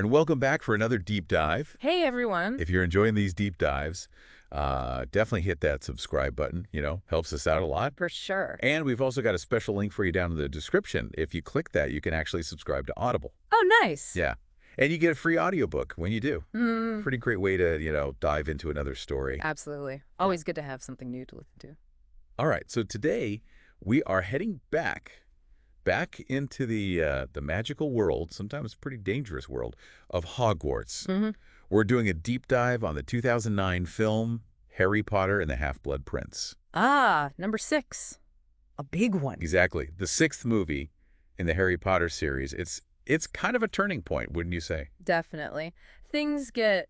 And welcome back for another deep dive. Hey, everyone. If you're enjoying these deep dives, definitely hit that subscribe button. Helps us out a lot. For sure. And we've also got a special link for you down in the description. If you click that, you can actually subscribe to Audible. Oh, nice. Yeah. And you get a free audiobook when you do. Mm, Pretty great way to, dive into another story. absolutely. Always good to have something new to listen to. All right. So today we are heading back into the magical world, sometimes pretty dangerous world, of Hogwarts. Mm-hmm. We're doing a deep dive on the 2009 film Harry Potter and the Half-Blood Prince. Ah, number 6. A big one. Exactly. The 6th movie in the Harry Potter series. It's kind of a turning point, wouldn't you say? Definitely. Things get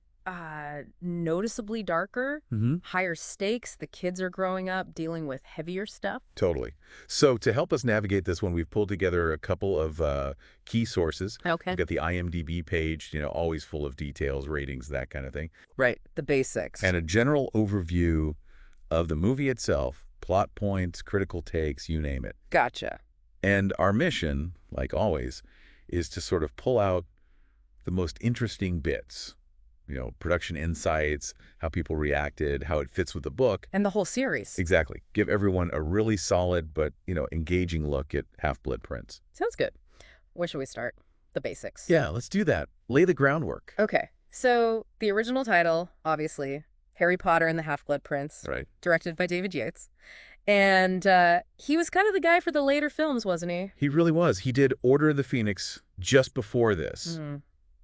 noticeably darker, higher stakes. The kids are growing up, dealing with heavier stuff. Totally. So to help us navigate this one, we've pulled together a couple of key sources. Okay. We've got the IMDb page, always full of details, ratings, that kind of thing. Right. The basics. And a general overview of the movie itself, plot points, critical takes, you name it. Gotcha. And our mission, like always, is to sort of pull out the most interesting bits. Production insights, how people reacted, how it fits with the book. And the whole series. Exactly. Give everyone a really solid but, engaging look at Half-Blood Prince. Sounds good. Where should we start? The basics. Yeah, let's do that. Lay the groundwork. Okay. So the original title, obviously, Harry Potter and the Half-Blood Prince. Right. Directed by David Yates. And he was kind of the guy for the later films, wasn't he? He really was. He did Order of the Phoenix just before this.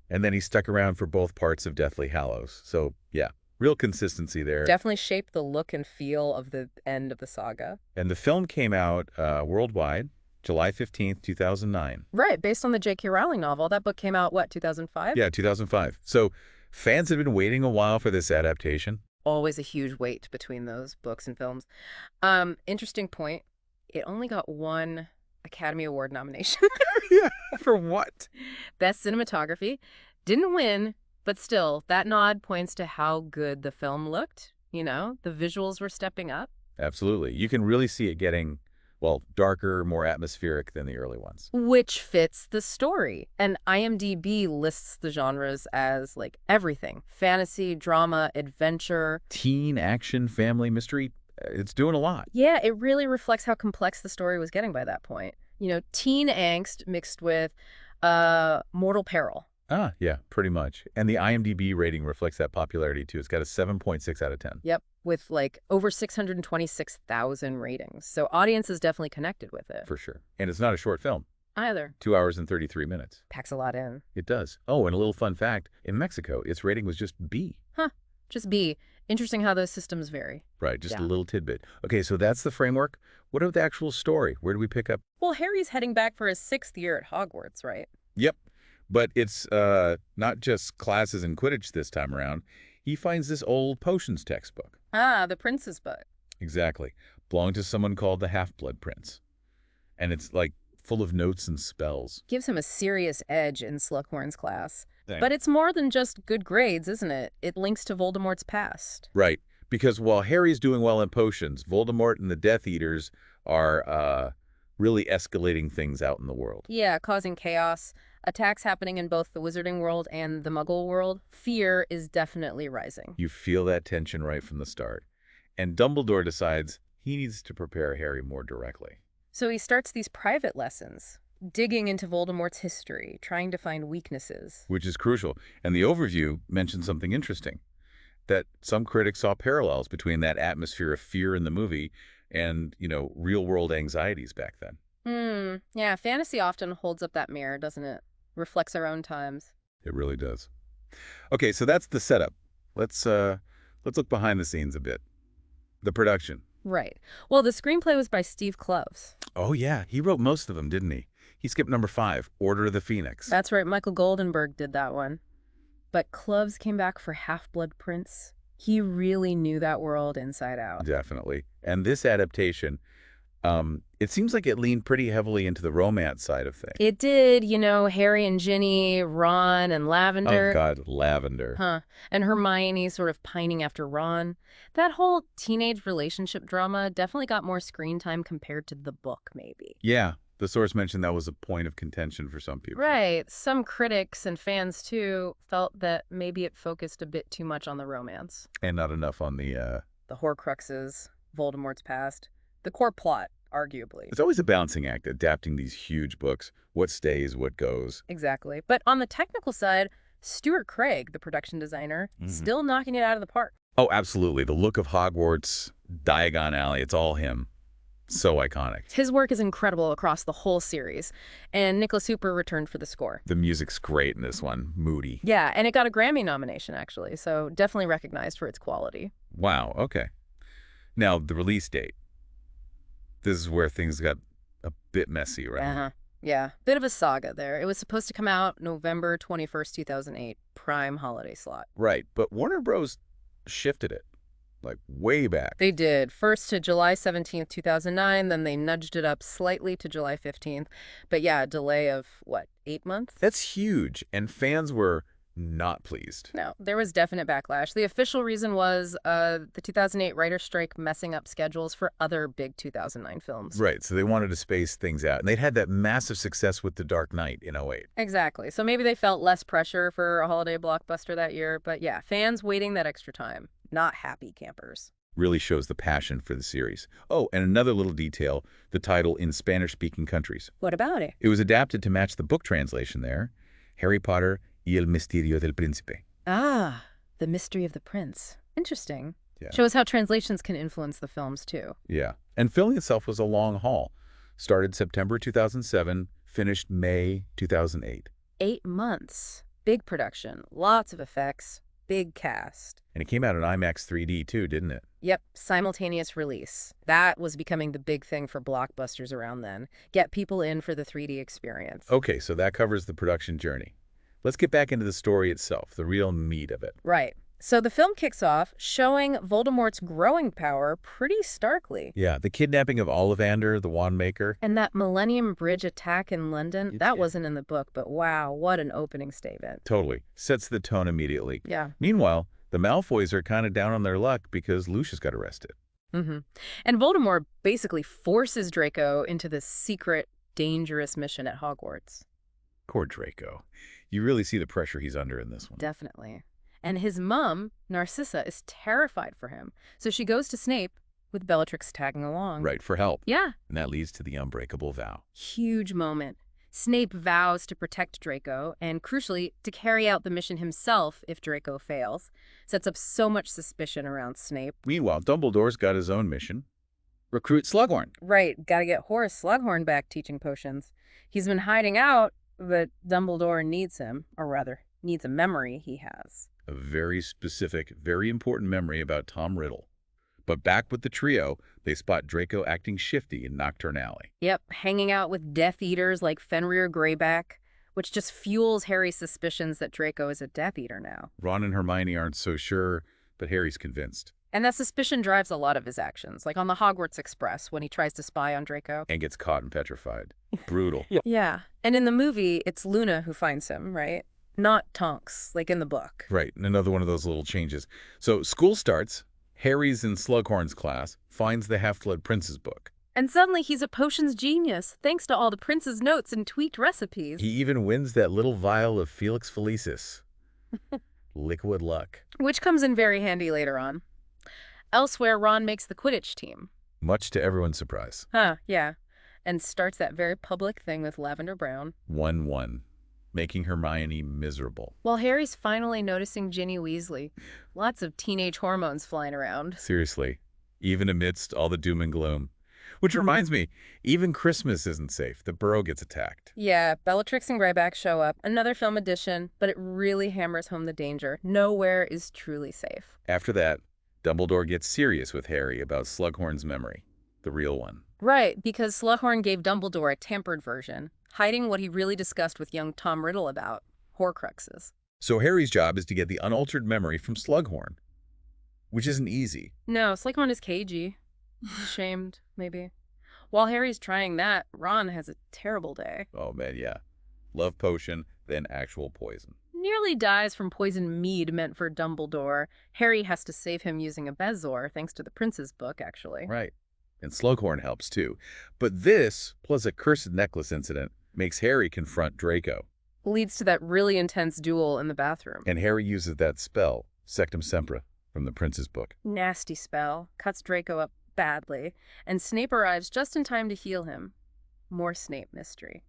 And then he stuck around for both parts of Deathly Hallows. So, yeah, real consistency there. Definitely shaped the look and feel of the end of the saga. And the film came out worldwide, July 15th, 2009. Right, based on the J.K. Rowling novel. That book came out, what, 2005? Yeah, 2005. So fans had been waiting a while for this adaptation. Always a huge wait between those books and films. Interesting point. It only got one Academy Award nomination. Yeah, for what? Best cinematography. Didn't win, but still, that nod points to how good the film looked. The visuals were stepping up. Absolutely. You can really see it getting, darker, more atmospheric than the early ones. Which fits the story. And IMDb lists the genres as, everything. Fantasy, drama, adventure. Teen, action, family, mystery. It's doing a lot. Yeah, it really reflects how complex the story was getting by that point. Teen angst mixed with mortal peril. Ah, yeah, pretty much. And the IMDb rating reflects that popularity, too. It's got a 7.6 out of 10. Yep, with over 626,000 ratings. So audiences definitely connected with it. For sure. And it's not a short film. Either. 2 hours and 33 minutes. Packs a lot in. It does. Oh, and a little fun fact. In Mexico, its rating was just B. Huh. Just B. Interesting how those systems vary. Right, just Yeah. a little tidbit. Okay, so that's the framework. What about the actual story? Where do we pick up? Well, Harry's heading back for his 6th year at Hogwarts, right? Yep. But it's not just classes and Quidditch this time around. He finds this old potions textbook. Ah, the prince's book. Exactly. Belonged to someone called the Half-Blood Prince. And it's, full of notes and spells. Gives him a serious edge in Slughorn's class. Thanks. But it's more than just good grades, isn't it? It links to Voldemort's past. Right. Because while Harry's doing well in potions, Voldemort and the Death Eaters are really escalating things out in the world. Yeah, causing chaos. Attacks happening in both the wizarding world and the muggle world. Fear is definitely rising. You feel that tension right from the start. And Dumbledore decides he needs to prepare Harry more directly. So he starts these private lessons, digging into Voldemort's history, trying to find weaknesses. Which is crucial. And the overview mentions something interesting, that some critics saw parallels between that atmosphere of fear in the movie and, real-world anxieties back then. Yeah, fantasy often holds up that mirror, doesn't it? Reflects our own times. It really does. Okay, so that's the setup. Let's look behind the scenes a bit. The production. Right. Well, the screenplay was by Steve Kloves. Oh, yeah. He wrote most of them, didn't he? He skipped number 5, Order of the Phoenix. That's right. Michael Goldenberg did that one. But Kloves came back for Half-Blood Prince. He really knew that world inside out. Definitely. And this adaptation, it seems like it leaned pretty heavily into the romance side of things. It did, Harry and Ginny, Ron and Lavender. Oh, God, Lavender. Huh. And Hermione sort of pining after Ron. That whole teenage relationship drama definitely got more screen time compared to the book, maybe. Yeah. The source mentioned that was a point of contention for some people. Right. Some critics and fans, too, felt that maybe it focused a bit too much on the romance. And not enough on the... The Horcruxes, Voldemort's past, the core plot, arguably. It's always a balancing act, adapting these huge books. What stays, what goes. Exactly. But on the technical side, Stuart Craig, the production designer, still knocking it out of the park. Oh, absolutely. The look of Hogwarts, Diagon Alley, it's all him. So iconic. His work is incredible across the whole series, and Nicholas Hooper returned for the score. The music's great in this one, moody. Yeah, and it got a Grammy nomination, actually, so definitely recognized for its quality. Wow, okay. Now, the release date. This is where things got a bit messy, right? Uh-huh. Yeah, bit of a saga there. It was supposed to come out November 21st, 2008, prime holiday slot. Right, but Warner Bros. Shifted it, like way back. They did. First to July 17th, 2009, then they nudged it up slightly to July 15th. But yeah, a delay of, what, 8 months? That's huge, and fans were not pleased. No, there was definite backlash. The official reason was the 2008 writer's strike messing up schedules for other big 2009 films. Right, so they wanted to space things out. And they'd had that massive success with The Dark Knight in '08. Exactly. So maybe they felt less pressure for a holiday blockbuster that year. But yeah, fans waiting that extra time. Not happy campers. Really shows the passion for the series. Oh, and another little detail, the title in Spanish-speaking countries. What about it? It was adapted to match the book translation there, Harry Potter y el misterio del príncipe. Ah, The Mystery of the Prince. Interesting. Yeah. Shows how translations can influence the films, too. Yeah, and filming itself was a long haul. Started September 2007, finished May 2008. 8 months. Big production. Lots of effects. Big cast. And it came out in IMAX 3D too, didn't it? Yep, simultaneous release. That was becoming the big thing for blockbusters around then. Get people in for the 3D experience. Okay, so that covers the production journey. Let's get back into the story itself, the real meat of it. Right. So the film kicks off showing Voldemort's growing power pretty starkly. Yeah, the kidnapping of Ollivander, the wand maker. And that Millennium Bridge attack in London, that wasn't in the book, but wow, what an opening statement. Totally. Sets the tone immediately. Yeah. Meanwhile, the Malfoys are kind of down on their luck because Lucius got arrested. And Voldemort basically forces Draco into this secret, dangerous mission at Hogwarts. Poor Draco. You really see the pressure he's under in this one. Definitely. And his mom, Narcissa, is terrified for him. So she goes to Snape, with Bellatrix tagging along. Right, for help. Yeah. And that leads to the unbreakable vow. Huge moment. Snape vows to protect Draco and, crucially, to carry out the mission himself if Draco fails. Sets up so much suspicion around Snape. Meanwhile, Dumbledore's got his own mission. Recruit Slughorn. Right, gotta get Horace Slughorn back teaching potions. He's been hiding out, but Dumbledore needs him, or rather, needs a memory he has. A very specific, very important memory about Tom Riddle. But back with the trio, they spot Draco acting shifty in Nocturne Alley. Yep, hanging out with Death Eaters like Fenrir Greyback, which just fuels Harry's suspicions that Draco is a Death Eater now. Ron and Hermione aren't so sure, but Harry's convinced. And that suspicion drives a lot of his actions, like on the Hogwarts Express when he tries to spy on Draco. And gets caught and petrified. Brutal. Yeah, and in the movie, it's Luna who finds him, right? Not Tonks, like in the book. Right, and another one of those little changes. So school starts, Harry's in Slughorn's class, finds the Half-Blood Prince's book. And suddenly he's a potions genius, thanks to all the prince's notes and tweaked recipes. He even wins that little vial of Felix Felicis. Liquid luck. Which comes in very handy later on. Elsewhere, Ron makes the Quidditch team. Much to everyone's surprise. Yeah. And starts that very public thing with Lavender Brown. 1-1. Making Hermione miserable. While Harry's finally noticing Ginny Weasley. Lots of teenage hormones flying around. Seriously. Even amidst all the doom and gloom. Which reminds me, even Christmas isn't safe. The Burrow gets attacked. Yeah, Bellatrix and Greyback show up. Another film edition, but it really hammers home the danger. Nowhere is truly safe. After that, Dumbledore gets serious with Harry about Slughorn's memory. The real one. Right, because Slughorn gave Dumbledore a tempered version, hiding what he really discussed with young Tom Riddle about Horcruxes. So Harry's job is to get the unaltered memory from Slughorn, which isn't easy. No, Slughorn is cagey. Shamed, maybe. While Harry's trying that, Ron has a terrible day. Oh, man, yeah. Love potion, then actual poison. Nearly dies from poison mead meant for Dumbledore. Harry has to save him using a bezoar, thanks to the prince's book, actually. Right. And Slughorn helps too. But this, plus a cursed necklace incident, makes Harry confront Draco. Leads to that really intense duel in the bathroom. And Harry uses that spell, Sectum Sempra, from the Prince's book. Nasty spell. Cuts Draco up badly. And Snape arrives just in time to heal him. More Snape mystery.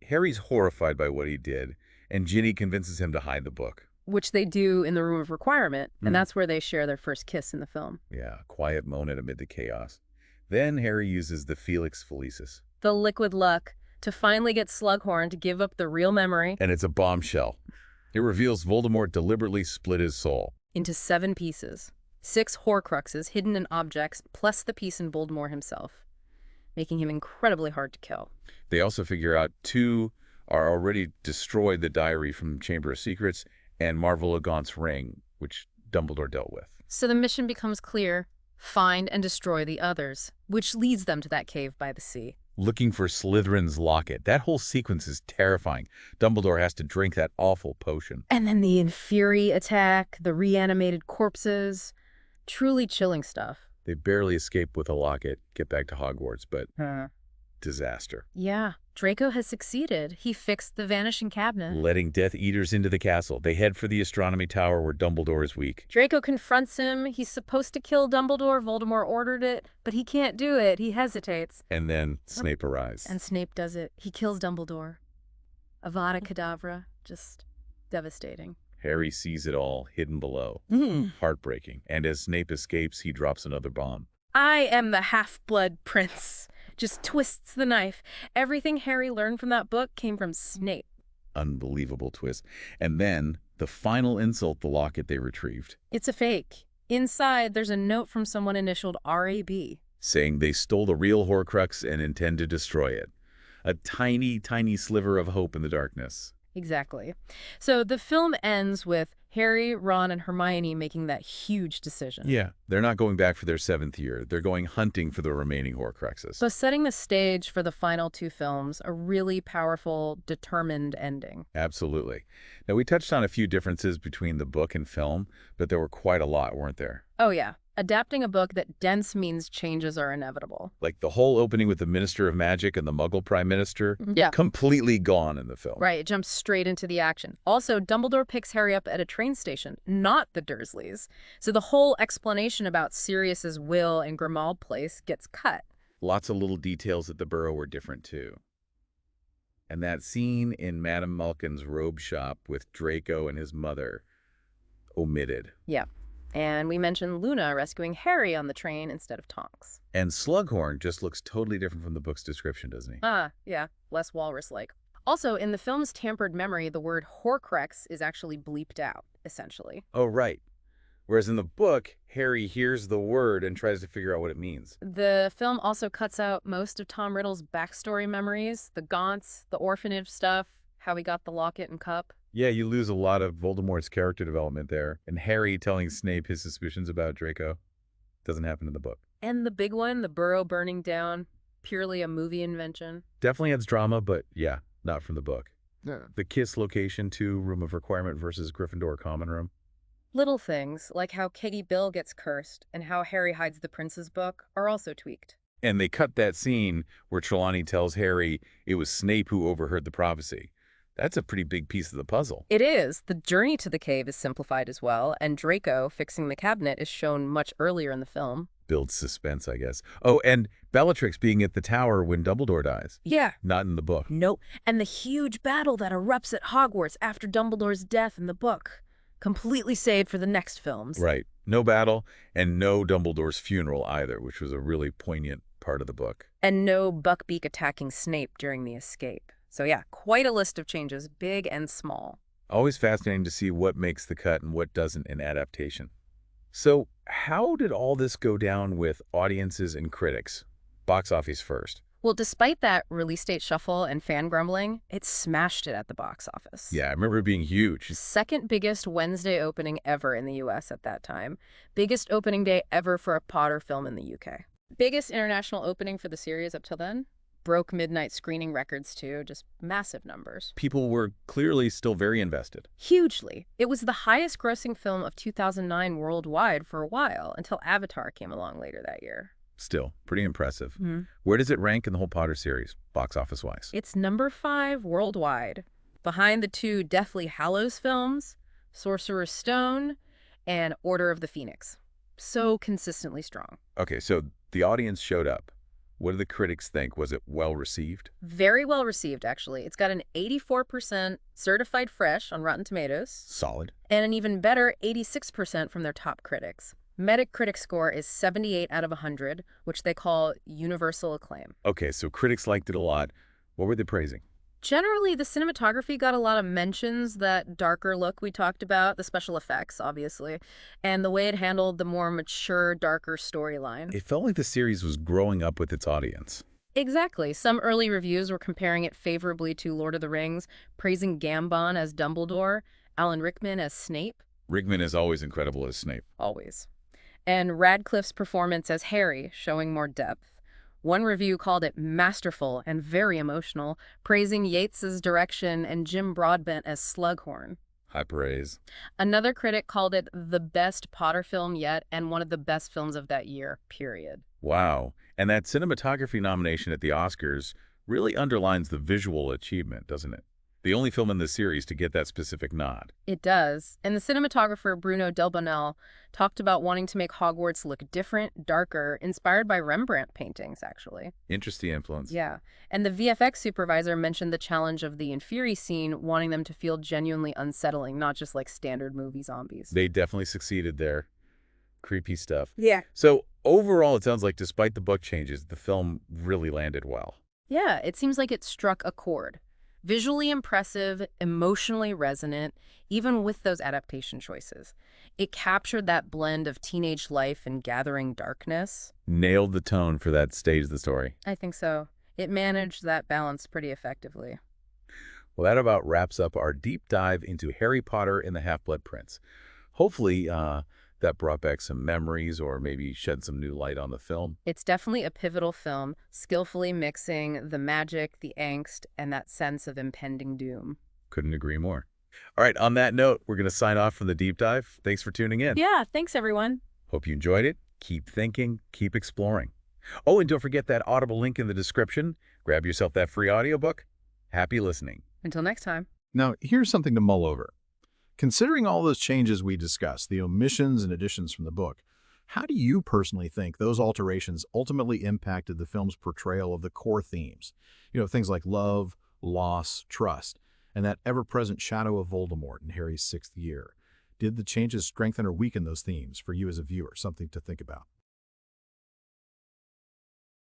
Harry's horrified by what he did, and Ginny convinces him to hide the book. Which they do in the Room of Requirement, and that's where they share their first kiss in the film. Yeah, a quiet moment amid the chaos. Then Harry uses the Felix Felicis. The liquid luck to finally get Slughorn to give up the real memory. And it's a bombshell. It reveals Voldemort deliberately split his soul. Into 7 pieces. 6 Horcruxes hidden in objects, plus the piece in Voldemort himself, making him incredibly hard to kill. They also figure out 2 are already destroyed the diary from Chamber of Secrets and Marvel Gaunt's ring, which Dumbledore dealt with. So the mission becomes clear. Find and destroy the others, which leads them to that cave by the sea. Looking for Slytherin's locket. That whole sequence is terrifying. Dumbledore has to drink that awful potion. And then the Inferi attack, the reanimated corpses. Truly chilling stuff. They barely escape with a locket, get back to Hogwarts, but disaster. Yeah, Draco has succeeded. He fixed the vanishing cabinet. Letting Death Eaters into the castle. They head for the astronomy tower where Dumbledore is weak. Draco confronts him. He's supposed to kill Dumbledore. Voldemort ordered it, but he can't do it. He hesitates. And then Snape arrives. And Snape does it. He kills Dumbledore. Avada Kedavra. Just devastating. Harry sees it all, hidden below. Heartbreaking. And as Snape escapes, he drops another bomb. I am the half-blood prince. Just twists the knife. Everything Harry learned from that book came from Snape. Unbelievable twist. And then, the final insult, the locket they retrieved. It's a fake. Inside, there's a note from someone initialed R.A.B. saying they stole the real Horcrux and intend to destroy it. A tiny, tiny sliver of hope in the darkness. Exactly. So the film ends with Harry, Ron, and Hermione making that huge decision. Yeah, they're not going back for their 7th year. They're going hunting for the remaining Horcruxes. So setting the stage for the final 2 films, a really powerful, determined ending. Absolutely. Now, we touched on a few differences between the book and film, but there were quite a lot, weren't there? Oh, yeah. Adapting a book that dense means changes are inevitable. Like the whole opening with the Minister of Magic and the Muggle Prime Minister, completely gone in the film. Right, it jumps straight into the action. Also, Dumbledore picks Harry up at a train station, not the Dursleys. So the whole explanation about Sirius's will and Grimmauld Place gets cut. Lots of little details at the Burrow were different, too. And that scene in Madame Malkin's robe shop with Draco and his mother, omitted. Yeah. And we mentioned Luna rescuing Harry on the train instead of Tonks. And Slughorn just looks totally different from the book's description, doesn't he? Yeah. Less walrus-like. Also, in the film's tampered memory, the word Horcrux is actually bleeped out, essentially. Oh, right. Whereas in the book, Harry hears the word and tries to figure out what it means. The film also cuts out most of Tom Riddle's backstory memories, the Gaunts, the orphanage stuff, how he got the locket and cup. Yeah, you lose a lot of Voldemort's character development there. And Harry telling Snape his suspicions about Draco doesn't happen in the book. And the big one, the Burrow burning down, purely a movie invention. Definitely adds drama, but yeah, not from the book. No. The kiss location too, Room of Requirement versus Gryffindor Common Room. Little things, like how Keggy Bill gets cursed and how Harry hides the prince's book, are also tweaked. And they cut that scene where Trelawney tells Harry it was Snape who overheard the prophecy. That's a pretty big piece of the puzzle. It is. The journey to the cave is simplified as well, and Draco fixing the cabinet is shown much earlier in the film. Builds suspense, I guess. Oh, and Bellatrix being at the tower when Dumbledore dies. Yeah. Not in the book. Nope. And the huge battle that erupts at Hogwarts after Dumbledore's death in the book. Completely saved for the next films. Right. No battle, and no Dumbledore's funeral either, which was a really poignant part of the book. And no Buckbeak attacking Snape during the escape. So yeah, quite a list of changes, big and small. Always fascinating to see what makes the cut and what doesn't in adaptation. So how did all this go down with audiences and critics? Box office first. Well, despite that release date shuffle and fan grumbling, it smashed it at the box office. Yeah, I remember it being huge. Second biggest Wednesday opening ever in the US at that time. Biggest opening day ever for a Potter film in the UK. Biggest international opening for the series up till then. Broke midnight screening records too, just massive numbers. People were clearly still very invested. Hugely. It was the highest grossing film of 2009 worldwide for a while, until Avatar came along later that year. Still, pretty impressive. Hmm. Where does it rank in the whole Potter series, box office-wise? It's number 5 worldwide, behind the 2 Deathly Hallows films, Sorcerer's Stone, and Order of the Phoenix. So consistently strong. Okay, so the audience showed up. What do the critics think? Was it well received? Very well received, actually. It's got an 84% certified fresh on Rotten Tomatoes, Solid. and an even better 86% from their top critics. Metacritic score is 78 out of 100, which they call universal acclaim. Okay, so critics liked it a lot. What were they praising? Generally, the cinematography got a lot of mentions, that darker look we talked about, the special effects, obviously, and the way it handled the more mature, darker storyline. It felt like the series was growing up with its audience. Exactly. Some early reviews were comparing it favorably to Lord of the Rings, praising Gambon as Dumbledore, Alan Rickman as Snape, Rickman is always incredible as Snape. always, and Radcliffe's performance as Harry, showing more depth. One review called it masterful and very emotional, praising Yates's direction and Jim Broadbent as Slughorn. High praise. Another critic called it the best Potter film yet and one of the best films of that year, period. Wow. And that cinematography nomination at the Oscars really underlines the visual achievement, doesn't it? The only film in the series to get that specific nod. It does. And the cinematographer Bruno Delbonnel talked about wanting to make Hogwarts look different, darker, inspired by Rembrandt paintings, actually. Interesting influence. Yeah. And the VFX supervisor mentioned the challenge of the Inferi scene, wanting them to feel genuinely unsettling, not just like standard movie zombies. They definitely succeeded there. Creepy stuff. Yeah. So overall, it sounds like despite the book changes, the film really landed well. Yeah, it seems like it struck a chord. Visually impressive, emotionally resonant, even with those adaptation choices. It captured that blend of teenage life and gathering darkness. Nailed the tone for that stage of the story. I think so. It managed that balance pretty effectively. Well, that about wraps up our deep dive into Harry Potter and the Half-Blood Prince. Hopefully, that brought back some memories or maybe shed some new light on the film. It's definitely a pivotal film, skillfully mixing the magic, the angst, and that sense of impending doom. Couldn't agree more. All right, on that note, we're going to sign off from the deep dive. Thanks for tuning in. Yeah, thanks everyone. Hope you enjoyed it. Keep thinking, keep exploring. Oh, and don't forget that Audible link in the description. Grab yourself that free audiobook. Happy listening. Until next time. Now, here's something to mull over. Considering all those changes we discussed, the omissions and additions from the book, how do you personally think those alterations ultimately impacted the film's portrayal of the core themes? Things like love, loss, trust, and that ever-present shadow of Voldemort in Harry's 6th year. Did the changes strengthen or weaken those themes for you as a viewer? Something to think about.